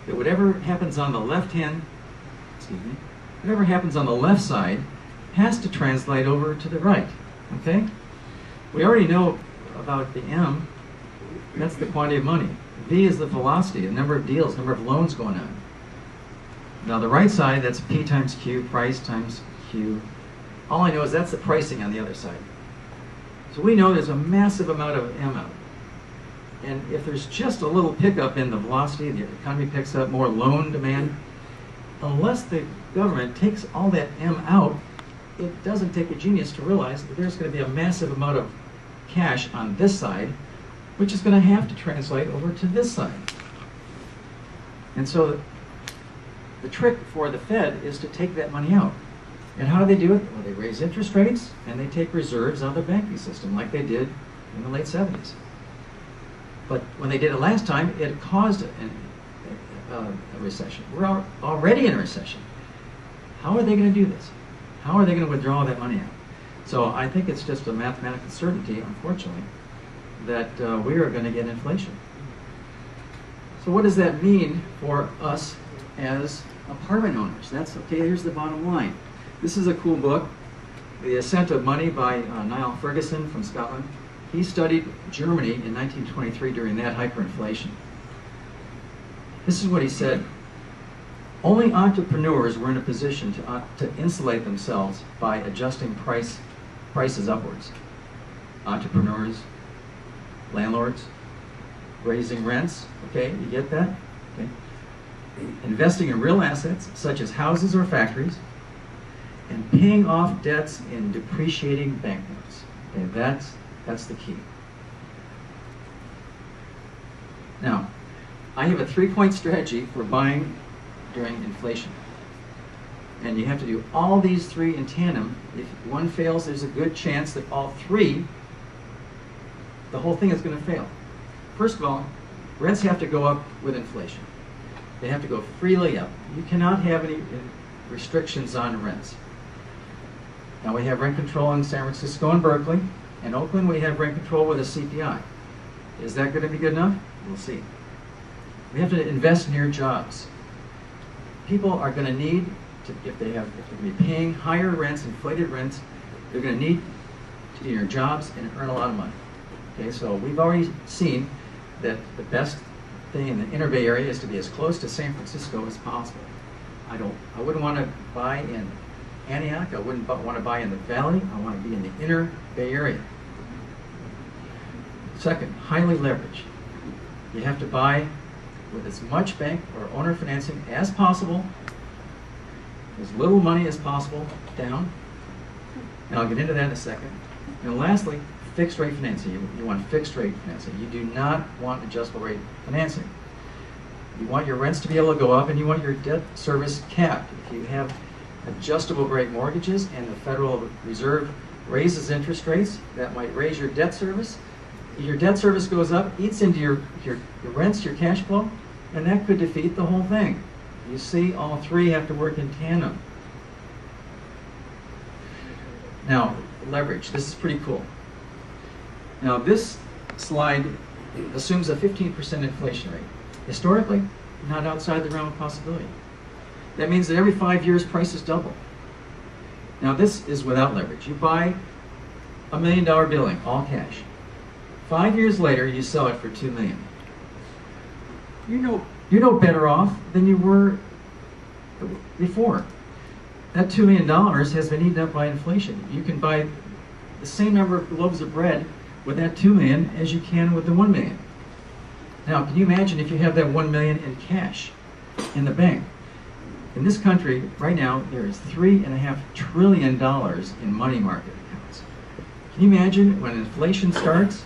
that whatever happens on the whatever happens on the left side has to translate over to the right, okay? We already know about the M, that's the quantity of money. V is the velocity, the number of deals, number of loans going on. Now the right side, that's P times Q, price times Q. All I know is that's the pricing on the other side. So we know there's a massive amount of M out. And if there's just a little pickup in the velocity, the economy picks up more loan demand, unless the government takes all that M out, it doesn't take a genius to realize that there's going to be a massive amount of cash on this side, which is going to have to translate over to this side. And so the trick for the Fed is to take that money out. And how do they do it? Well, they raise interest rates and they take reserves out of the banking system like they did in the late 70s. But when they did it last time, it caused a recession. We're already in a recession. How are they going to do this? How are they going to withdraw that money out? So I think it's just a mathematical certainty, unfortunately, that we are going to get inflation. So what does that mean for us as apartment owners? That's okay, here's the bottom line. This is a cool book, The Ascent of Money by Niall Ferguson from Scotland. He studied Germany in 1923 during that hyperinflation. This is what he said. Only entrepreneurs were in a position to insulate themselves by adjusting prices upwards. Entrepreneurs, landlords, raising rents, okay, you get that? Okay. Investing in real assets, such as houses or factories, and paying off debts in depreciating banknotes. Okay, that's the key. Now, I have a 3-point strategy for buying during inflation. And you have to do all these 3 in tandem. If one fails, there's a good chance that all 3, the whole thing is going to fail. First of all, rents have to go up with inflation. They have to go freely up. You cannot have any restrictions on rents. Now we have rent control in San Francisco and Berkeley. In Oakland, we have rent control with a CPI. Is that going to be good enough? We'll see. We have to invest near jobs. People are going to need to, if they're going to be paying higher rents, inflated rents, they're going to need to be near jobs and earn a lot of money. Okay, so we've already seen that the best thing in the Inner Bay Area is to be as close to San Francisco as possible. I wouldn't want to buy in Antioch. I wouldn't want to buy in the Valley. I want to be in the Inner Bay Area. Second, highly leveraged. You have to buy with as much bank or owner financing as possible, as little money as possible down. And I'll get into that in a second. And lastly, fixed rate financing. You want fixed rate financing. You do not want adjustable rate financing. You want your rents to be able to go up, and you want your debt service capped. If you have adjustable rate mortgages and the Federal Reserve raises interest rates, that might raise your debt service. Your debt service goes up, eats into your rents, your cash flow, and that could defeat the whole thing. You see, all 3 have to work in tandem. Now, leverage. This is pretty cool. Now, this slide assumes a 15% inflation rate. Historically, not outside the realm of possibility. That means that every 5 years, prices double. Now, this is without leverage. You buy a $1 million building, all cash. 5 years later, you sell it for $2 million. You're no better off than you were before. That $2 million has been eaten up by inflation. You can buy the same number of loaves of bread with that $2 million as you can with the $1 million. Now, can you imagine if you have that $1 million in cash in the bank? In this country, right now, there is $3.5 trillion in money market accounts. Can you imagine when inflation starts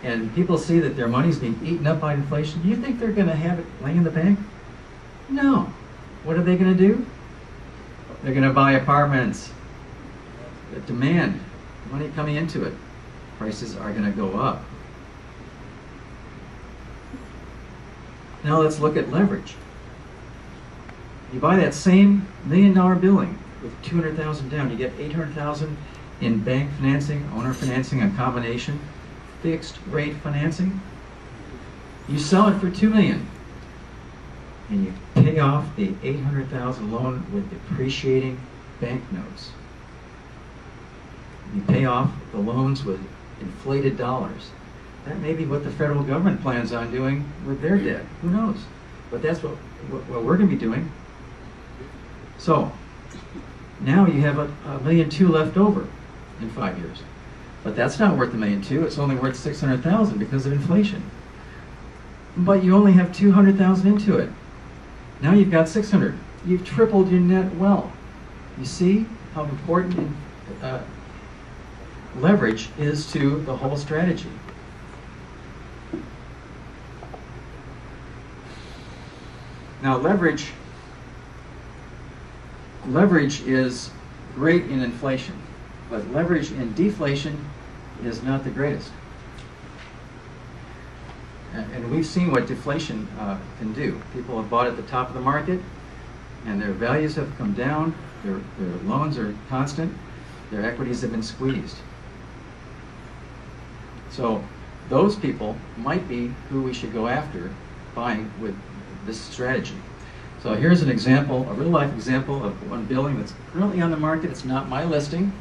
and people see that their money's being eaten up by inflation? Do you think they're going to have it laying in the bank? No. What are they going to do? They're going to buy apartments. The demand, money coming into it, prices are going to go up. Now let's look at leverage. You buy that same $1 million building with $200,000 down, you get $800,000 in bank financing, owner financing, a combination, fixed rate financing. You sell it for $2 million. and you pay off the $800,000 loan with depreciating banknotes. You pay off the loans with inflated dollars. That may be what the federal government plans on doing with their debt. Who knows? But that's what we're going to be doing. So now you have $1.2 million left over in 5 years. But that's not worth $1.2 million. It's only worth $600,000 because of inflation. But you only have $200,000 into it. Now you've got $600,000. You've tripled your net wealth. You see how important leverage is to the whole strategy. Now leverage is great in inflation, but leverage in deflation is not the greatest. And we've seen what deflation can do. People have bought at the top of the market, and their values have come down, their loans are constant, their equities have been squeezed. So those people might be who we should go after buying with this strategy. So here's an example, a real-life example of one building that's currently on the market. It's not my listing.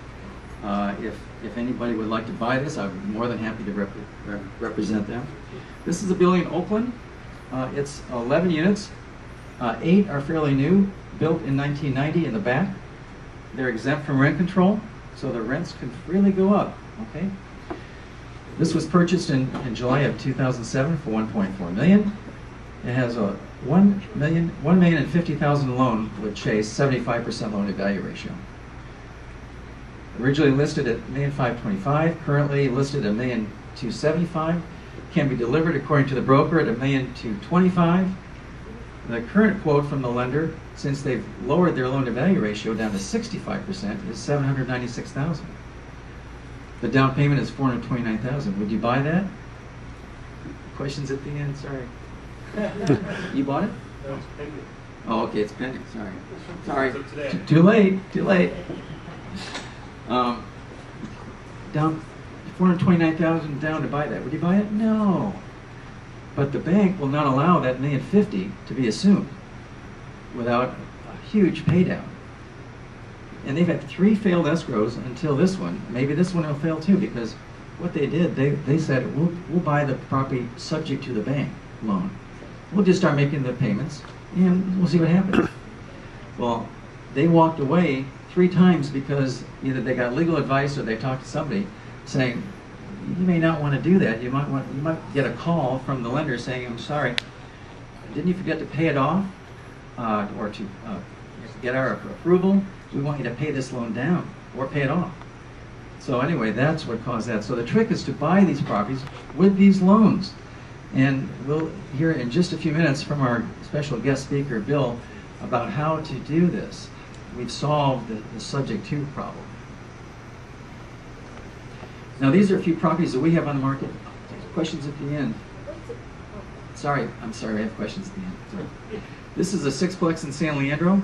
If anybody would like to buy this, I'd be more than happy to represent them. This is a building in Oakland. It's 11 units. 8 are fairly new, built in 1990 in the back. They're exempt from rent control, so the rents can really go up. Okay. This was purchased in July of 2007 for $1.4 million. It has a $1,050,000 loan with Chase, 75% loan to value ratio. Originally listed at $1,525,000, currently listed at $1,275,000. Can be delivered according to the broker at $1,225,000. The current quote from the lender, since they've lowered their loan to value ratio down to 65%, is $796,000. The down payment is $429,000. Would you buy that? Questions at the end? Sorry. You bought it? No, it's pending. Oh, okay, it's pending. Sorry. Sorry. Today. Too late. Too late. Down $429,000 down to buy that. Would you buy it? No. But the bank will not allow that $1,050,000 to be assumed without a huge pay down. And they've had 3 failed escrows until this one. Maybe this one will fail too, because what they did, they said, we'll buy the property subject to the bank loan. We'll just start making the payments and we'll see what happens. Well, they walked away 3 times because either they got legal advice or they talked to somebody saying, you may not want to do that. You might get a call from the lender saying, I'm sorry, didn't you forget to pay it off? Or to get our approval? We want you to pay this loan down or pay it off. So anyway, that's what caused that. So the trick is to buy these properties with these loans. And we'll hear in just a few minutes from our special guest speaker, Bill, about how to do this. We've solved the subject to problem. Now these are a few properties that we have on the market. Questions at the end? Sorry, I'm sorry, I have questions at the end. Sorry. This is a 6-plex in San Leandro.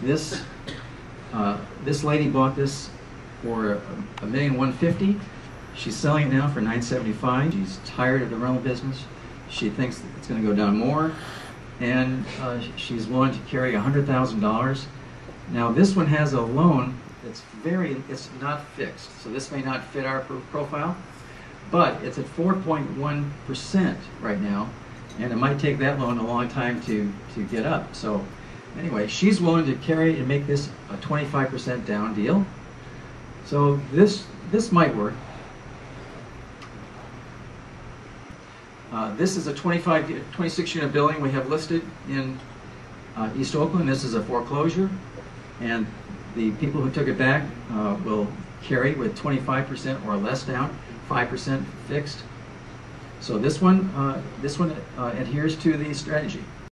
This lady bought this for $1,150,000. She's selling it now for $975,000. She's tired of the rental business. She thinks it's going to go down more, and she's willing to carry $100,000. Now this one has a loan that's it's not fixed, so this may not fit our profile, but it's at 4.1% right now, and it might take that loan a long time to get up. So anyway, she's willing to carry and make this a 25% down deal. So this might work. This is a 26 unit building we have listed in East Oakland. This is a foreclosure, and the people who took it back will carry with 25% or less down, 5% fixed. So this one adheres to the strategy.